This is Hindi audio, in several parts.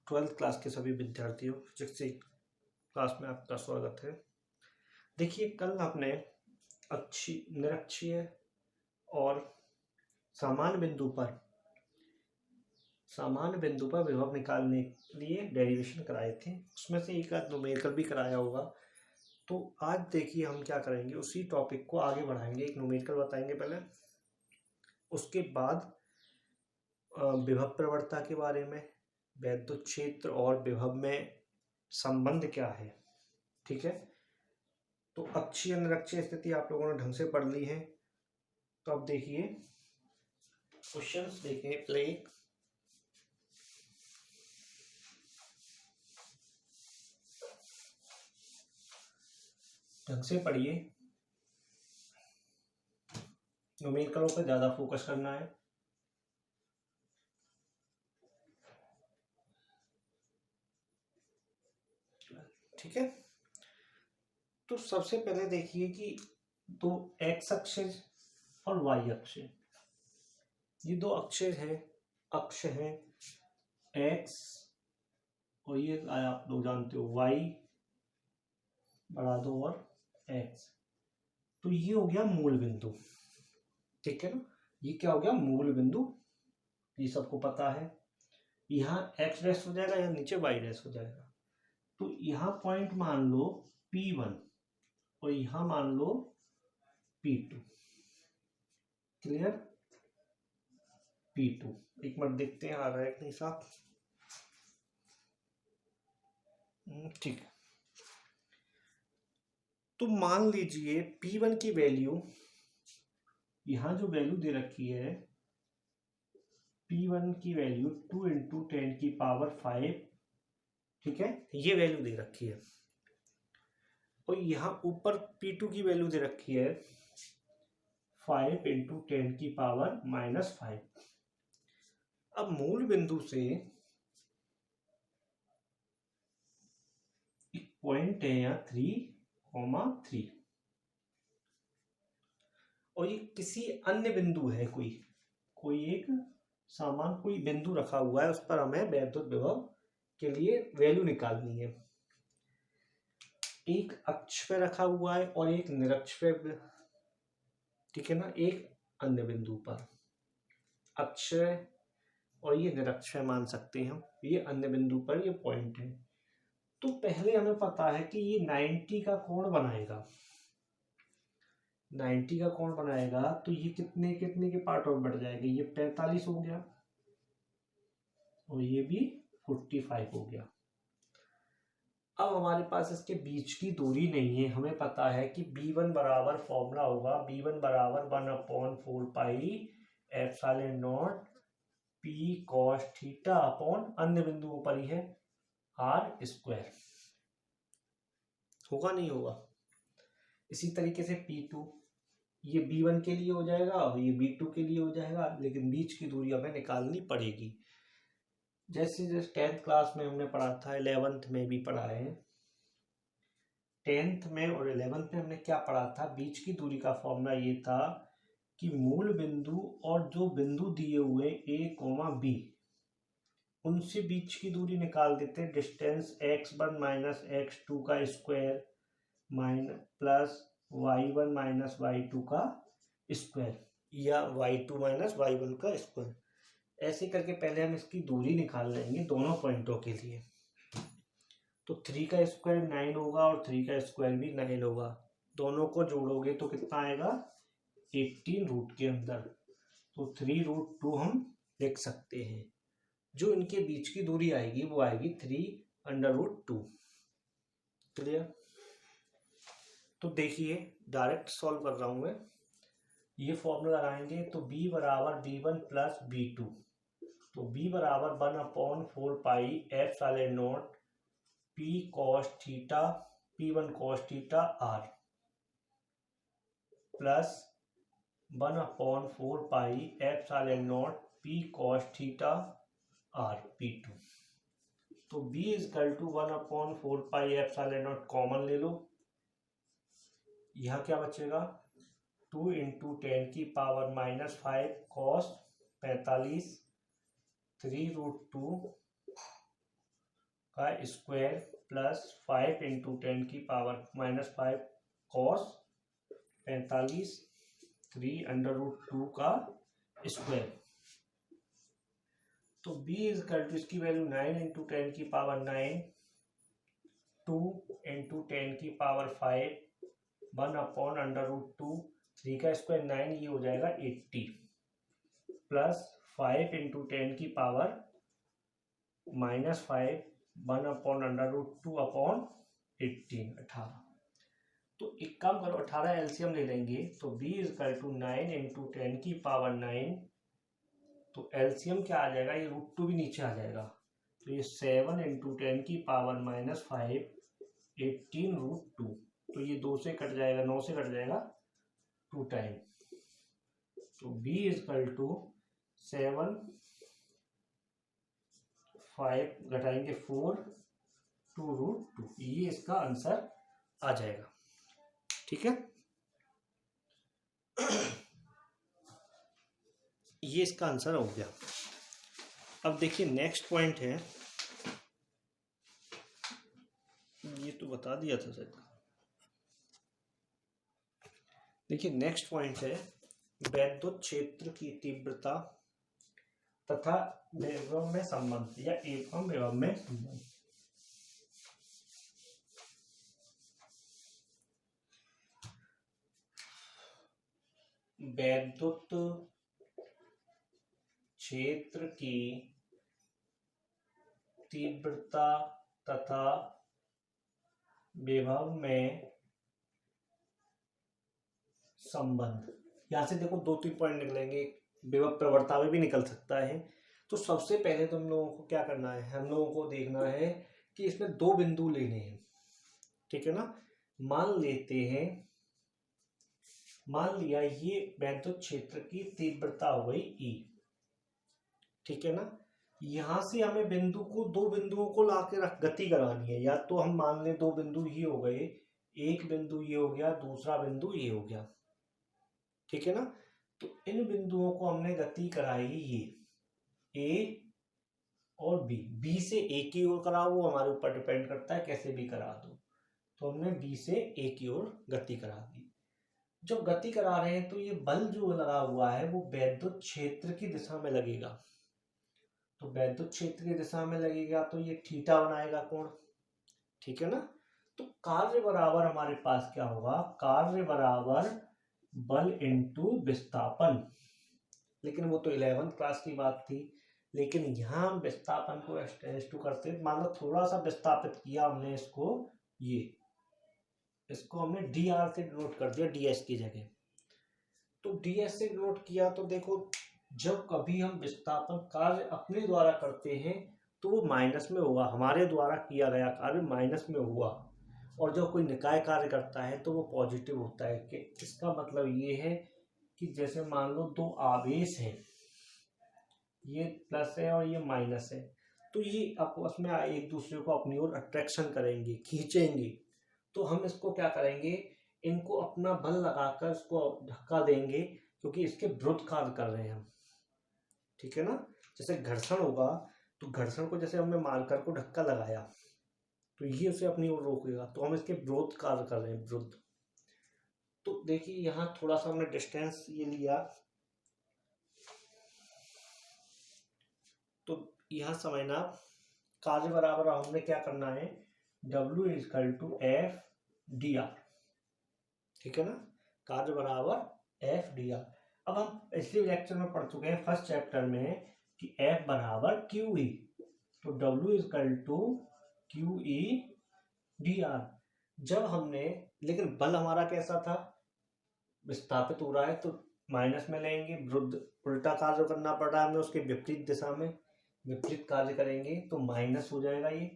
ट्वेल्थ क्लास के सभी विद्यार्थियों, फिजिक्स क्लास में आपका स्वागत है। देखिए, कल आपने निरक्षीय और समान बिंदु पर विभव निकालने के लिए डेरिवेशन कराए थे। उसमें से एक आध न्यूमेरिकल भी कराया होगा। तो आज देखिए हम क्या करेंगे, उसी टॉपिक को आगे बढ़ाएंगे। एक न्यूमेरिकल बताएंगे पहले, उसके बाद विभव प्रवणता के बारे में, वैद्युत क्षेत्र और विभव में संबंध क्या है। ठीक है, तो अक्षीय निरक्षीय स्थिति आप लोगों ने ढंग से पढ़ ली है। तो अब देखिए क्वेश्चंस देखें प्ले। ढंग से पढ़िए, न्यूमेरिकलों पर ज्यादा फोकस करना है। ठीक है, तो सबसे पहले देखिए कि दो एक्स अक्ष और वाई अक्ष, ये दो अक्ष हैं एक्स और ये आप लोग जानते हो वाई बढ़ा दो और एक्स। तो ये हो गया मूल बिंदु। ठीक है ना, ये क्या हो गया, मूल बिंदु। ये सबको पता है। यहाँ एक्स डैश हो जाएगा या नीचे वाई डैश हो जाएगा। तो यहाँ पॉइंट मान लो P1 और यहाँ मान लो P2। Clear, P2। एक मिनट देखते हैं आ रहा है कि नहीं साहब। ठीक है, तो मान लीजिए P1 की वैल्यू, यहाँ जो वैल्यू दे रखी है P1 की वैल्यू 2 × 10⁵। ठीक है, ये वैल्यू दे रखी है। और यहाँ ऊपर P2 की वैल्यू दे रखी है 5 × 10⁻⁵। अब मूल बिंदु से एक पॉइंट है यहाँ 3,3 और ये किसी अन्य बिंदु है, कोई एक सामान कोई बिंदु रखा हुआ है, उस पर हमें वैद्युत विभव के लिए वैल्यू निकालनी है। एक अक्ष पे रखा हुआ है और एक निरक्ष पे, ठीक है ना, एक अन्य बिंदु पर अक्ष और ये निरक्ष पे मान सकते हैं हम, ये अन्य बिंदु पर ये पॉइंट है। तो पहले हमें पता है कि ये 90 का कोण बनाएगा। 90 का कोण बनाएगा तो ये कितने के पार्ट और बढ़ जाएगा, ये 45 हो गया और ये भी 45 हो गया। अब हमारे पास इसके बीच की दूरी नहीं है। हमें पता है कि B1 बराबर फॉर्मूला होगा B1 बराबर 1/4πε0 P cos थीटा अपॉन अन्य बिंदुओं पर ही है R²। होगा नहीं होगा। इसी तरीके से P2, ये B1 के लिए हो जाएगा और ये B2 के लिए हो जाएगा, लेकिन बीच की दूरी हमें निकालनी पड़ेगी। जैसे 10th क्लास में हमने पढ़ा था, 11th में भी पढ़ा है। 10th में और 11th में हमने क्या पढ़ा था, बीच की दूरी का फॉर्मूला ये था कि मूल बिंदु और जो बिंदु दिए हुए A, B, उनसे बीच की दूरी निकाल देते हैं। डिस्टेंस x1 - x2 का स्क्वायर प्लस y1 - y2 का स्क्वायर या y2 - y1 का स्क्वायर। ऐसे करके पहले हम इसकी दूरी निकाल लेंगे दोनों पॉइंटों के लिए। तो 3 का स्क्वायर 9 होगा और 3 का स्क्वायर भी 9 होगा। दोनों को जोड़ोगे तो कितना आएगा, 18 रूट के अंदर। तो 3√2 हम लिख सकते हैं। जो इनके बीच की दूरी आएगी वो आएगी 3√2। क्लियर। तो देखिए डायरेक्ट सॉल्व कर रहा हूं मैं। ये फॉर्मूला लगाएंगे तो B बराबर B1 प्लस B2, तो B बराबर 1/4πε0 P cos theta P1 cos theta R plus 1/4πε0 P cos theta R P2। तो B = 1/4πε0 कॉमन ले लो। यहाँ क्या बचेगा, 2 × 10⁻⁵ cos 45 3√2 का स्क्वायर प्लस 5 इंटू 10 की पावर -5 कॉस 45 3√2 का स्क्वायर। तो b इज इक्वल टू इसकी वैल्यू 9 इंटू 10 की पावर 9, 2 इंटू 10 की पावर 5, 1/√2, 3 का स्क्वायर 9, ये हो जाएगा 80 प्लस 5 इंटू 10 की पावर -5, 1/√2 अपॉन 18, 18। तो एक काम करो, 18 एलसीएम ले लेंगे तो b is equal to 9 into 10 की पावर 9, तो एलसीएम क्या आ जाएगा, ये √2 भी नीचे आ जाएगा, तो ये 7 इंटू 10 की पावर -5, 18√2, तो ये 2 से कट जाएगा, 9 से कट जाएगा 2 टाइम। तो b इज इक्वल टू 7, 5 घटाएंगे 4, 2√2, ये इसका आंसर आ जाएगा। ठीक है, ये इसका आंसर हो गया। अब देखिए नेक्स्ट पॉइंट है, ये तो बता दिया था शायद। देखिए नेक्स्ट पॉइंट है वैद्युत क्षेत्र की तीव्रता तथा विभव में संबंध या एवं विभव में संबंध। वैद्युत क्षेत्र की तीव्रता तथा विभव में संबंध। यहां से देखो 2-3 पॉइंट निकलेंगे, विभव प्रवणता में भी निकल सकता है। तो सबसे पहले तो हम लोगों को क्या करना है, हम लोगों को देखना है कि इसमें 2 बिंदु लेने हैं। ठीक है ना, मान लेते हैं, मान लिया ये वैद्युत क्षेत्र की तीव्रता हो गई E। ठीक है ना, यहां से हमें बिंदु को, 2 बिंदुओं को लाके गति करानी है। या तो हम मान ले 2 बिंदु ये हो गए, एक बिंदु ये हो गया, दूसरा बिंदु ये हो गया। ठीक है ना, तो इन बिंदुओं को हमने गति कराई, ये A और B से A की ओर कराओ, वो हमारे ऊपर डिपेंड करता है, कैसे भी करा दो। तो हमने B से A की ओर गति करा दी। जब गति करा रहे हैं तो ये बल जो लगा हुआ है वो वैद्युत क्षेत्र की दिशा में लगेगा। तो वैद्युत क्षेत्र की दिशा में लगेगा तो ये थीटा बनाएगा कोण। ठीक है ना, तो कार्य बराबर हमारे पास क्या होगा, कार्य बराबर बल इंटू विस्थापन। लेकिन वो तो 11th क्लास की बात थी, लेकिन यहाँ हम विस्थापन को x करते हैं। मान लो थोड़ा सा विस्थापित किया हमने इसको, ये इसको हमने dr से डिनोट कर दिया ds की जगह। तो ds से डिनोट किया तो देखो, जब कभी हम विस्थापन कार्य अपने द्वारा करते हैं तो वो माइनस में होगा, हमारे द्वारा किया गया कार्य माइनस में हुआ। और जब कोई निकाय कार्य करता है तो वो पॉजिटिव होता है। कि इसका मतलब ये है कि जैसे मान लो 2 आवेश हैं, ये प्लस है और ये माइनस है, तो ये आपस में एक दूसरे को अपनी ओर अट्रैक्शन करेंगे, खींचेंगे। तो हम इसको क्या करेंगे, इनको अपना बल लगाकर इसको धक्का देंगे, क्योंकि इसके विरुद्ध कार्य कर रहे हैं हम। ठीक है ना, जैसे घर्षण होगा तो घर्षण को जैसे हमने मारकर को धक्का लगाया तो ये उसे अपनी ओर रोकेगा, तो हम इसके विरुद्ध कार्य कर रहे हैं, विरुद्ध। तो देखिए यहाँ थोड़ा सा हमने डिस्टेंस ये लिया, तो यहाँ समझना कार्य बराबर हमने क्या करना है, W is equal to F dr। ठीक है ना, कार्य बराबर F dr। अब हम पिछले लेक्चर में पढ़ चुके हैं फर्स्ट चैप्टर में कि F बराबर QE, तो W is equal to QE dr। जब हमने, लेकिन बल हमारा कैसा था, विस्थापित हो रहा है तो माइनस में लेंगे, विरुद्ध उल्टा कार्य करना पड़ रहा है हमें, उसके विपरीत दिशा में विपरीत कार्य करेंगे तो माइनस हो जाएगा ये।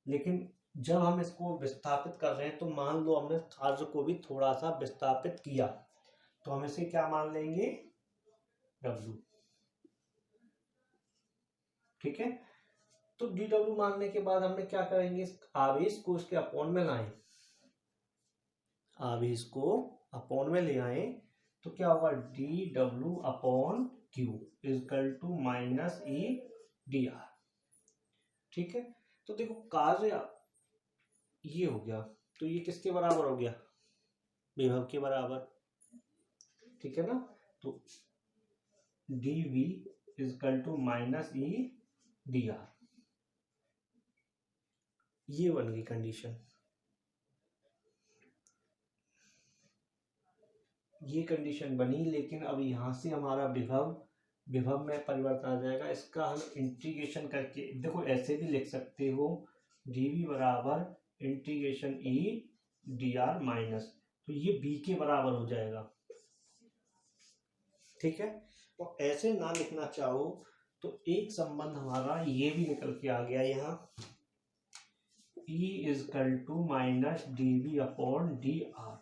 लेकिन जब हम इसको विस्थापित कर रहे हैं तो मान लो हमने कार्य को भी थोड़ा सा विस्थापित किया, तो हम इसे क्या मान लेंगे, W। ठीक है, तो dW मानने के बाद हमने क्या करेंगे, इस आवेश को इसके अपॉन में लाएं, आवेश को अपॉन में ले आए तो क्या होगा, dW upon Q is equal to -E dr। ठीक है, तो देखो कार्य ये हो गया, तो ये किसके बराबर हो गया, विभव के बराबर, ठीक है ना। तो dv is equal to minus E D R, ये बन गई कंडीशन, ये कंडीशन बनी। लेकिन अब यहाँ से हमारा विभव में परिवर्तन आ जाएगा। इसका हम इंटीग्रेशन करके देखो ऐसे भी लिख सकते हो, dv बराबर integration E D are minus, तो ये b के बराबर हो जाएगा, ठीक है। और ऐसे ना लिखना चाहो तो एक संबंध हमारा ये भी निकल के आ गया यहाँ, E is equal to minus dv upon D R.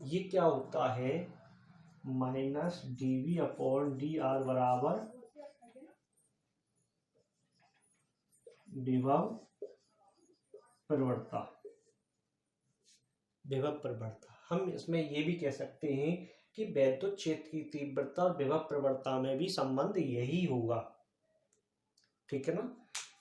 ये क्या होता है, minus dv upon D R बराबर विभव प्रवणता। विभव प्रवणता हम इसमें ये भी कह सकते हैं कि वैद्युत क्षेत्र की तीव्रता और विभव प्रवणता में भी संबंध यही होगा, ठीक है ना।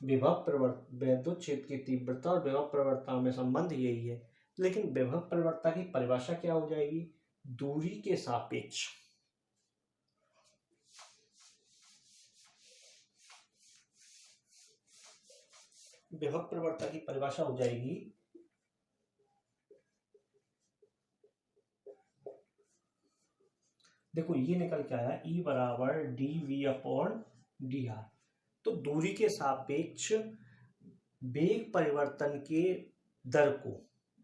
वैद्युत क्षेत्र की तीव्रता और विभव प्रवणता में संबंध यही है। लेकिन विभव प्रवणता की परिभाषा क्या हो जाएगी, दूरी के सापेक्ष विभव प्रवणता की परिभाषा हो जाएगी देखो ये निकल के आया E बराबर D V upon D R. तो दूरी के सापेक्ष वेग परिवर्तन के दर को,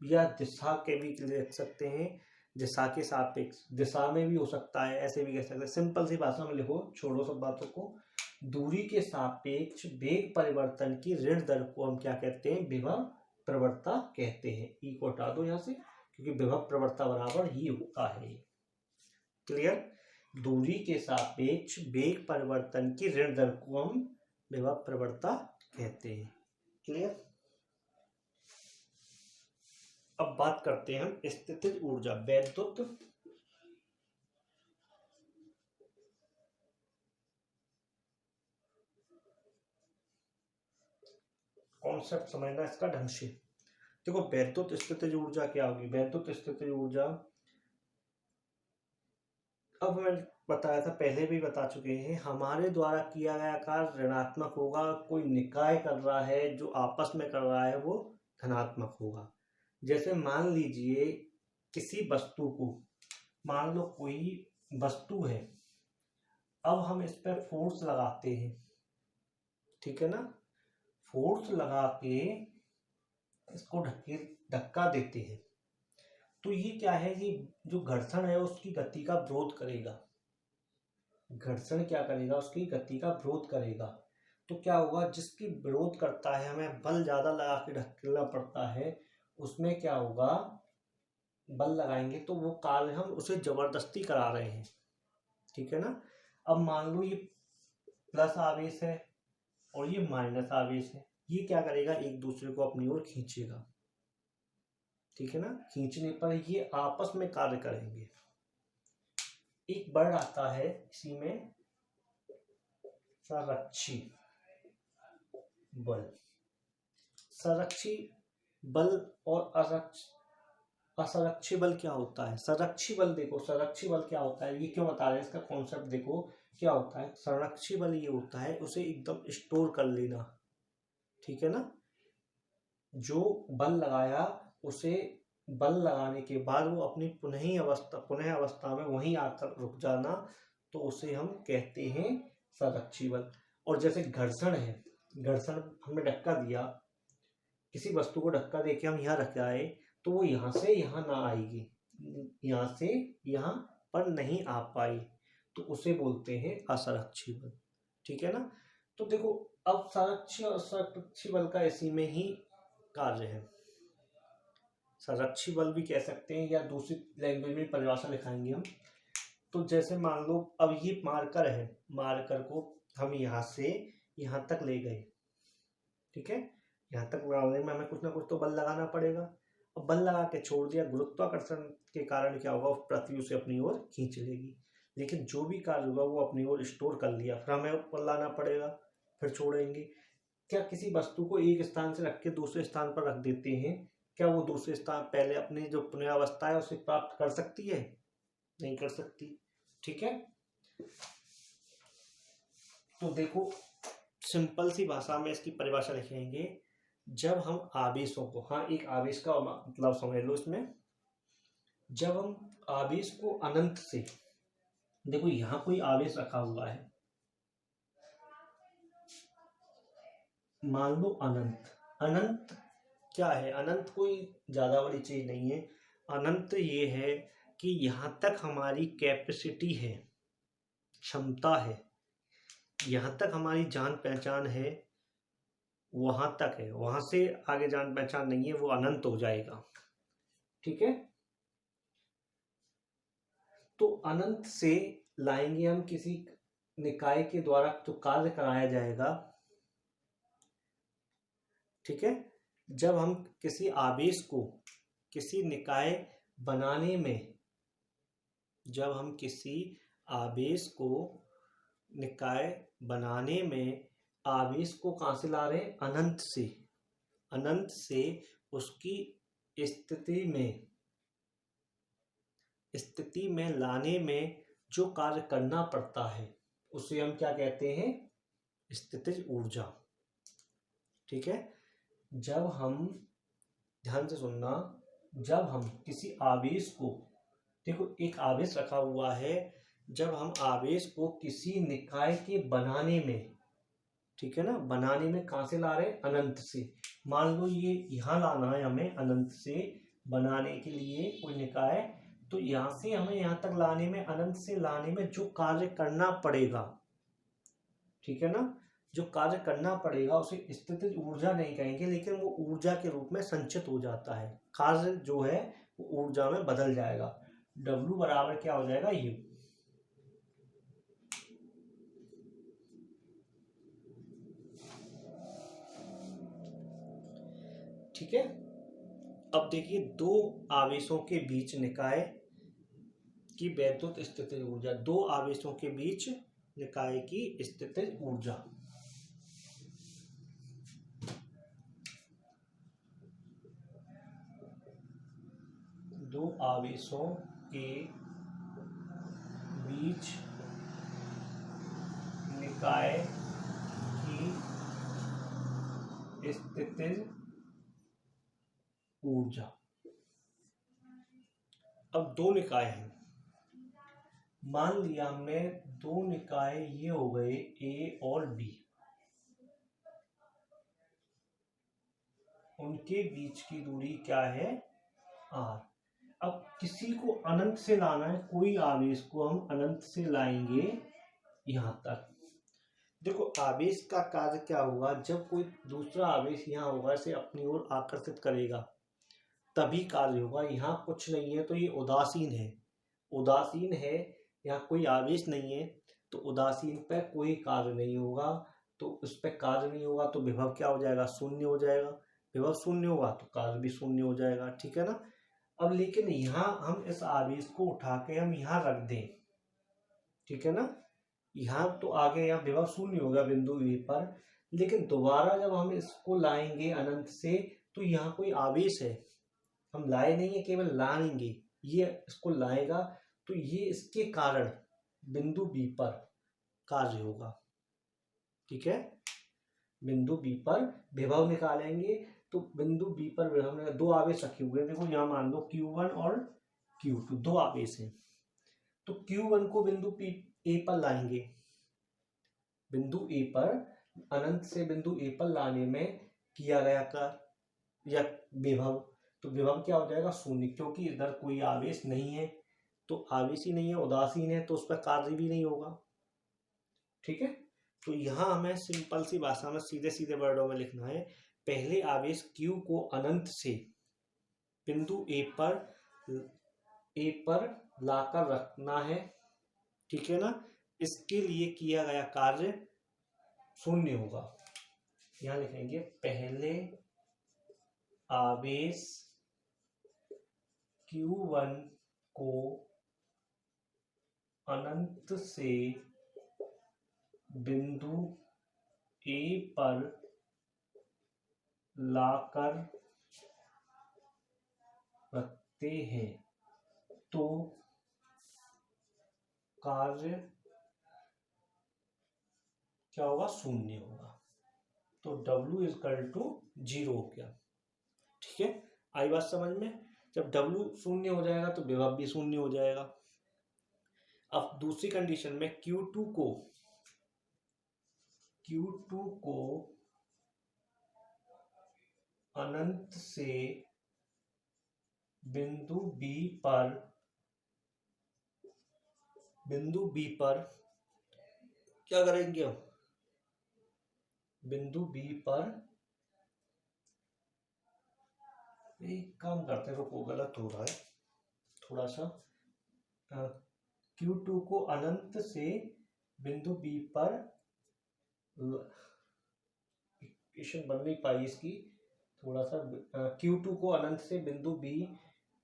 या दिशा के भी लिख सकते हैं, दिशा के सापेक्ष, दिशा में भी हो सकता है, ऐसे भी कह सकते हैं। सिंपल सी भाषा में लिखो, छोड़ो सब बातों को। दूरी के सापेक्ष वेग परिवर्तन की ऋण दर को हम क्या कहते हैं, विभव प्रवणता कहते हैं। ई को हटा दो यहाँ से, क्योंकि विभव प्रवणता बराबर ही होता है। क्लियर। दूरी के सापेक्ष वेग परिवर्तन की ऋण दर को हम विभव प्रवणता कहते हैं। क्लियर। अब बात करते हैं हम स्थितिज ऊर्जा, वैद्युत कॉन्सेप्ट समझना इसका ढंग से। देखो वैद्युत स्थितिज ऊर्जा क्या होगी, वैद्युत स्थितिज ऊर्जा अब मैंने बताया था, पहले भी बता चुके हैं, हमारे द्वारा किया गया कार्य ऋणात्मक होगा, कोई निकाय कर रहा है जो आपस में कर रहा है वो धनात्मक होगा। जैसे मान लीजिए किसी वस्तु को, मान लो कोई वस्तु है, अब हम इस पर फोर्स लगाते हैं, ठीक है ना। फोर्स लगा के इसको धक्का देते हैं, तो ये क्या है, ये जो घर्षण है उसकी गति का विरोध करेगा। घर्षण क्या करेगा, उसकी गति का विरोध करेगा। तो क्या होगा, जिसकी विरोध करता है, हमें बल ज्यादा लगा के धकेलना पड़ता है, उसमें क्या होगा, बल लगाएंगे तो वो कार्य हम उसे जबरदस्ती करा रहे हैं, ठीक है ना। अब मान लो ये प्लस आवेश है और ये माइनस आवेश है, ये क्या करेगा, एक दूसरे को अपनी ओर खींचेगा, ठीक है ना। खींचने पर ये आपस में कार्य करेंगे। एक वर्ड आता है इसी में, संरक्षी बल। संरक्षी बल और असंरक्षी बल क्या होता है। संरक्षी बल देखो, संरक्षी बल क्या होता है, ये क्यों बता रहे हैं, इसका कॉन्सेप्ट देखो क्या होता है। संरक्षी बल ये होता है उसे एकदम स्टोर कर लेना, ठीक है ना। जो बल लगाया उसे बल लगाने के बाद वो अपनी पुनः अवस्था में वहीं आकर रुक जाना, तो उसे हम कहते हैं संरक्षी बल। और जैसे घर्षण है, घर्षण हमने धक्का दिया, किसी वस्तु को धक्का देके हम यहाँ रख आए, तो वो यहाँ से यहाँ ना आएगी, यहाँ से यहाँ पर नहीं आ पाई, तो उसे बोलते हैं असंरक्षी बल, ठीक है ना। तो देखो अब संरक्षी और असंरक्षी बल का इसी में ही कार्य है। संरक्षी बल भी कह सकते हैं, या दूसरी लैंग्वेज में परिभाषा लिखाएंगे हम। तो जैसे मान लो अब ये मार्कर है, मार्कर को हम यहाँ से यहाँ तक ले गए, ठीक है। यहाँ तक लाने में हमें कुछ ना कुछ तो बल लगाना पड़ेगा। अब बल लगा के छोड़ दिया, गुरुत्वाकर्षण के कारण क्या होगा, पृथ्वी उसे अपनी ओर खींच लेगी। लेकिन जो भी कार्य होगा वो अपनी ओर स्टोर कर लिया, फिर हमें बल लाना पड़ेगा, फिर छोड़ेंगे। क्या किसी वस्तु को एक स्थान से रख के दूसरे स्थान पर रख देते हैं, क्या वो दूसरे स्थान पहले अपनी जो पुनरावस्था है उसे प्राप्त कर सकती है? नहीं कर सकती। ठीक है, तो देखो सिंपल सी भाषा में इसकी परिभाषा लिखेंगे। जब हम आवेशों को, हाँ एक आवेश का मतलब समझ लो इसमें, जब हम आवेश को अनंत से, देखो यहां कोई आवेश रखा हुआ है, मान लो अनंत। अनंत क्या है? अनंत कोई ज्यादा बड़ी चीज नहीं है। अनंत ये है कि यहां तक हमारी कैपेसिटी है, क्षमता है, यहां तक हमारी जान पहचान है, वहां तक है, वहां से आगे जान पहचान नहीं है, वो अनंत हो जाएगा। ठीक है, तो अनंत से लाएंगे हम किसी निकाय के द्वारा तो कार्य कराया जाएगा। ठीक है, जब हम किसी आवेश को किसी निकाय बनाने में, जब हम किसी आवेश को निकाय बनाने में आवेश को कहां से ला रहे हैं? अनंत से। अनंत से उसकी स्थिति में लाने में जो कार्य करना पड़ता है उसे हम क्या कहते हैं? स्थितिज ऊर्जा। ठीक है, जब हम, ध्यान से सुनना, जब हम किसी आवेश को, देखो एक आवेश रखा हुआ है, जब हम आवेश को किसी निकाय के बनाने में, ठीक है ना, बनाने में कहां से ला रहे हैं? अनंत से। मान लो ये यहां लाना है हमें अनंत से बनाने के लिए कोई निकाय, तो यहां से हमें यहां तक लाने में, अनंत से लाने में जो कार्य करना पड़ेगा, ठीक है ना, जो कार्य करना पड़ेगा उसे स्थितिज ऊर्जा नहीं कहेंगे, लेकिन वो ऊर्जा के रूप में संचित हो जाता है। कार्य जो है वो ऊर्जा में बदल जाएगा। W बराबर क्या हो जाएगा? U। ठीक है, अब देखिए दो आवेशों के बीच निकाय की वैद्युत स्थितिज ऊर्जा, दो आवेशों के बीच निकाय की स्थितिज ऊर्जा। दो आवेशों के बीच निकाय की स्थितिज ऊर्जा। अब दो निकाय हैं, मान लिया हमने दो निकाय ये हो गए ए और बी, उनके बीच की दूरी क्या है? आर। अब किसी को अनंत से लाना है, कोई आवेश को हम अनंत से लाएंगे यहां तक। देखो आवेश का कार्य क्या होगा? जब कोई दूसरा आवेश यहाँ होगा, इसे अपनी ओर आकर्षित करेगा तभी कार्य होगा। यहाँ कुछ नहीं है तो ये उदासीन है, उदासीन है, यहाँ कोई आवेश नहीं है तो उदासीन पर कोई कार्य नहीं होगा। तो उस पर कार्य नहीं होगा तो विभव क्या हो जाएगा? शून्य हो जाएगा। विभव शून्य होगा तो कार्य भी शून्य हो जाएगा। ठीक है ना। अब लेकिन यहाँ हम इस आवेश को उठा के हम यहाँ रख दें, ठीक है ना, यहाँ तो आगे यहाँ विभव शून्य होगा बिंदु ए पर, लेकिन दोबारा जब हम इसको लाएंगे अनंत से तो यहाँ कोई आवेश है, हम लाए नहीं है, केवल लाएंगे, ये इसको लाएगा तो ये इसके कारण बिंदु बी पर कार्य होगा। ठीक है, बिंदु बी पर विभव निकालेंगे तो बिंदु बी पर विभव में दो आवेश रखे हुए हैं। देखो यहाँ मान लो Q1 और Q2 दो आवेश हैं, तो Q1 को बिंदु ए पर लाएंगे, बिंदु ए पर अनंत से बिंदु ए पर लाने में किया गया कार्य या विभव, तो विभव क्या हो जाएगा? शून्य, क्योंकि इधर कोई आवेश नहीं है, तो आवेश ही नहीं है, उदासीन है, तो उस पर कार्य भी नहीं होगा। ठीक है, तो यहां हमें सिंपल सी भाषा में सीधे सीधे वर्डों में लिखना है, पहले आवेश Q को अनंत से बिंदु ए पर लाकर रखना है। ठीक है ना, इसके लिए किया गया कार्य शून्य होगा। यहां लिखेंगे पहले आवेश Q1 को अनंत से बिंदु ए पर लाकर रखते हैं तो कार्य क्या होगा, शून्य होगा। तो W इजकल टू 0 हो गया। ठीक है, आई बात समझ में। जब W शून्य हो जाएगा तो विभव भी शून्य हो जाएगा। अब दूसरी कंडीशन में Q2 को अनंत से बिंदु B पर क्या करेंगे हम, बिंदु B पर एक काम करते हैं, रुको गलत हो रहा है थोड़ा सा। Q2 को अनंत से बिंदु B पर, इक्वेशन बन नहीं पाई इसकी, थोड़ा सा। Q2 को अनंत से बिंदु B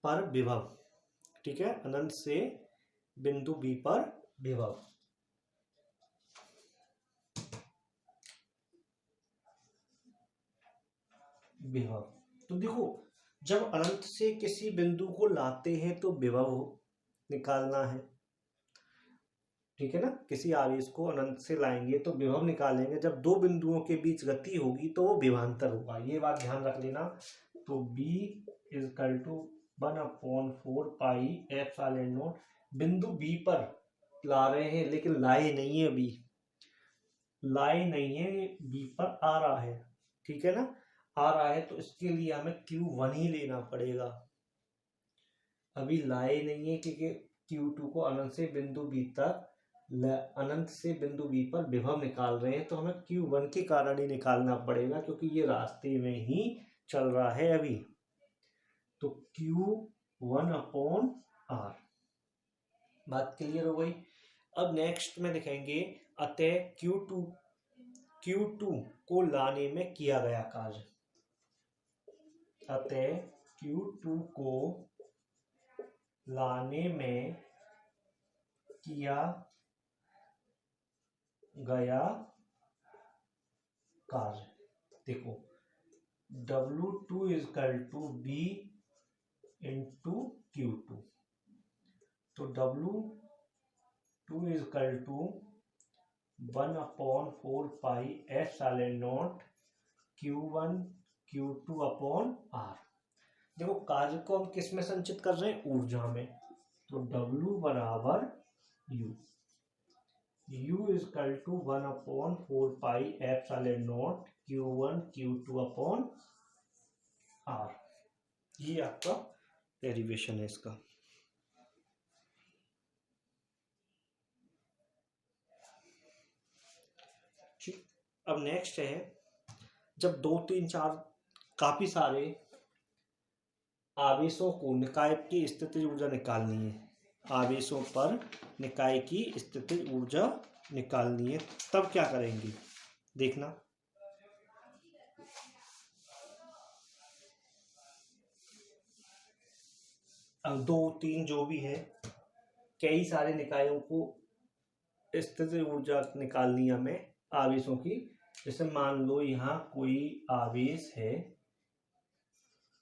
पर विभव, ठीक है, अनंत से बिंदु B पर विभव। तो देखो, जब अनंत से किसी बिंदु को लाते हैं तो विभव निकालना है, ठीक है ना। किसी आवेश को अनंत से लाएंगे तो विभव निकालेंगे। जब दो बिंदुओं के बीच गति होगी तो वो विभवांतर होगा, ये बात ध्यान रख लेना। तो B is equal to 1/4 pi epsilon naught, बिंदु B पर ला रहे हैं लेकिन लाए नहीं है, B लाए नहीं है, B पर आ रहा है, ठीक है ना, आ रहा है। तो इसके लिए हमें Q1 ही लेना पड़ेगा। अभी लाए नहीं है क्योंकि Q2 को अनंत से बिंदु B तक, अनंत से बिंदु B पर विभव निकाल रहे हैं, तो हमें Q1 के कारण ही निकालना पड़ेगा क्योंकि ये रास्ते में ही चल रहा है अभी। तो Q1/R, बात क्लियर हो गई। अब नेक्स्ट में दिखाएंगे, अतः Q2 को लाने में किया गया कार्य, अतः Q2 को लाने में किया गया कार्य। देखो, W2 is equal to B into Q2, तो W2 is equal to 1/4 pi epsilon naught Q1 Q2/R। देखो, कार्य को हम किस में संचित कर रहे हैं, ऊर्जा में। तो W बराबर U is equal to 1/4 pi epsilon naught Q1 Q2/R। ये आपका डेरिवेशन है इसका। अब नेक्स्ट है, जब 2 3 4 काफी सारे आवेशों को निकाय की स्थितिज ऊर्जा निकालनी है, आवेशों पर निकाय की स्थितिज ऊर्जा निकालनी है, तब क्या करेंगे देखना। अब 2 3 जो भी है, कई सारे निकायों को स्थितिज ऊर्जा निकालनी है हमें आवेशों की। जैसे मान लो यहाँ कोई आवेश है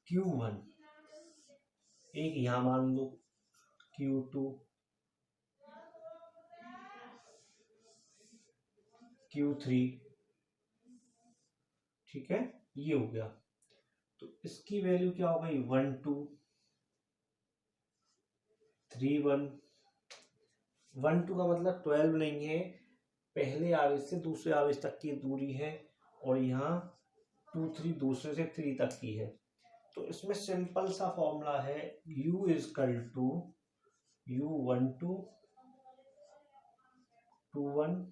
Q1, एक यहाँ मान लो Q2, Q3, ठीक है, ये हो गया। तो इसकी वैल्यू क्या हो गई, 1 2 3 1। 1 2 का मतलब 12 नहीं है, पहले आवेश से दूसरे आवेश तक की दूरी है, और यहाँ 2 3 दूसरे से 3 तक की है। तो इसमें सिंपल सा फॉर्मूला है, U इजकल टू U12 21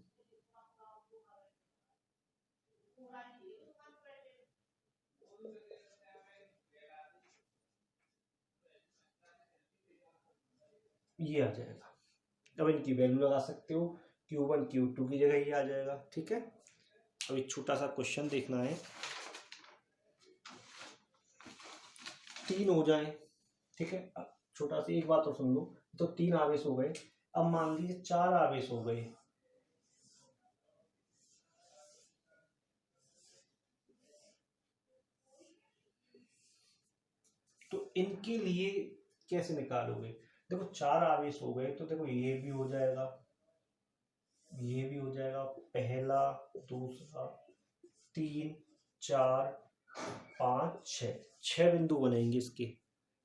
ये आ जाएगा। अब इनकी वैल्यू लगा सकते हो, Q1 Q2 की जगह ये आ जाएगा, ठीक है। अब एक छोटा सा क्वेश्चन देखना है, 3 हो जाए, ठीक है। छोटा सा एक बात और सुन लो, तो 3 आवेश हो गए। अब मान लीजिए 4 आवेश हो गए, इनके लिए कैसे निकालोगे? देखो 4 आवेश हो गए तो देखो ये भी हो जाएगा, ये भी हो जाएगा, पहला, दूसरा, 3, 4, 5, 6, 6 बिंदु बनेंगे इसके।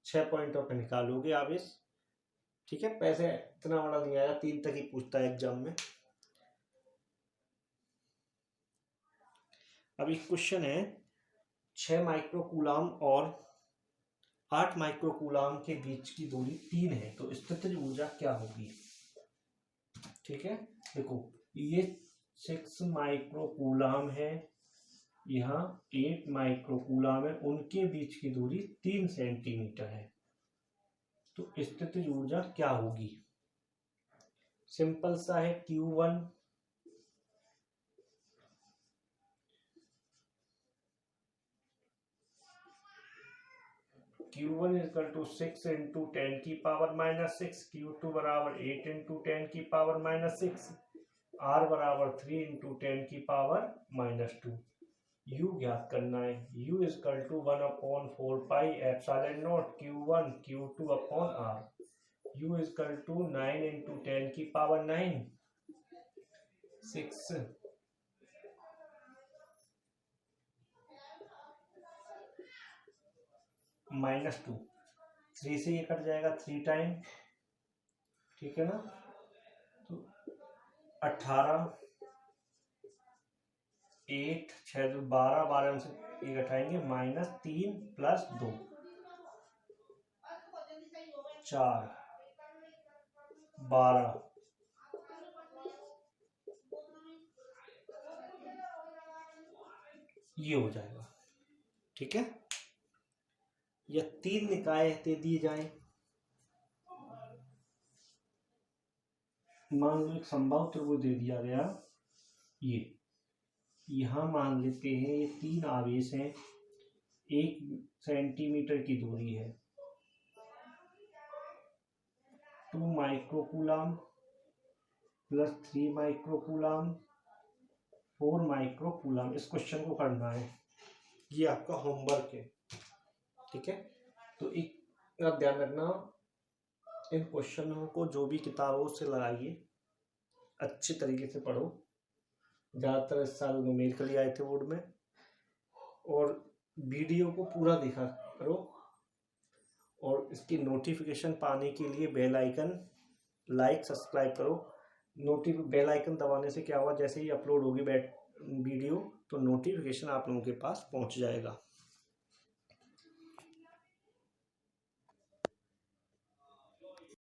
6 पॉइंटों पे निकालोगे आवेश। ठीक है, पैसे इतना बड़ा नहीं आएगा, 3 तक ही पूछता है एग्जाम में। अब एक क्वेश्चन है, 6 माइक्रोकूलाम और 8 माइक्रोकूलाम के बीच की दूरी 3 है, तो स्थितिज ऊर्जा क्या होगी? ठीक है, देखो ये 6 माइक्रोकूलाम है, यहाँ 8 माइक्रोकूलाम है, उनके बीच की दूरी 3 सेंटीमीटर है, तो स्थितिज ऊर्जा क्या होगी? सिंपल सा है, Q1 इक्वल टू 6 इंटू 10 की पावर -6, Q2 बराबर 8 इंटू 10 की पावर -6, R बराबर 3 इंटू 10 की पावर -2। U ज्ञात करना है, U equal to 1/4 pi epsilon naught Q1 Q2 upon R। U equal to 9 into 10 की पावर 9, 6 -2, 3 से ये कट जाएगा 3 टाइम, ठीक है ना, तो 18, 8, 6 तो 12, 12 से ये घटाएंगे, -3 + 2, 4, 12, ये हो जाएगा। ठीक है, या 3 निकाय दे दिए जाए, मान लो एक संभव त्रिभुज दे दिया गया, ये यहां मान लेते हैं ये 3 आवेश हैं, 1 सेंटीमीटर की दूरी है, 2 माइक्रोकूलाम प्लस 3 माइक्रोकूलाम 4 माइक्रोकूलाम। इस क्वेश्चन को करना है, ये आपका होमवर्क है। ठीक है, तो एक आप ध्यान रखना, इन क्वेश्चनों को जो भी किताबों से लगाइए, अच्छे तरीके से पढ़ो। ज़्यादातर इस साल न्यूमेरिकल ही आए थे बोर्ड में, और वीडियो को पूरा देखा करो, और इसकी नोटिफिकेशन पाने के लिए बेल आइकन लाइक सब्सक्राइब करो। बेल आइकन दबाने से क्या हुआ, जैसे ही अपलोड होगी वीडियो तो नोटिफिकेशन आप लोगों के पास पहुंच जाएगा।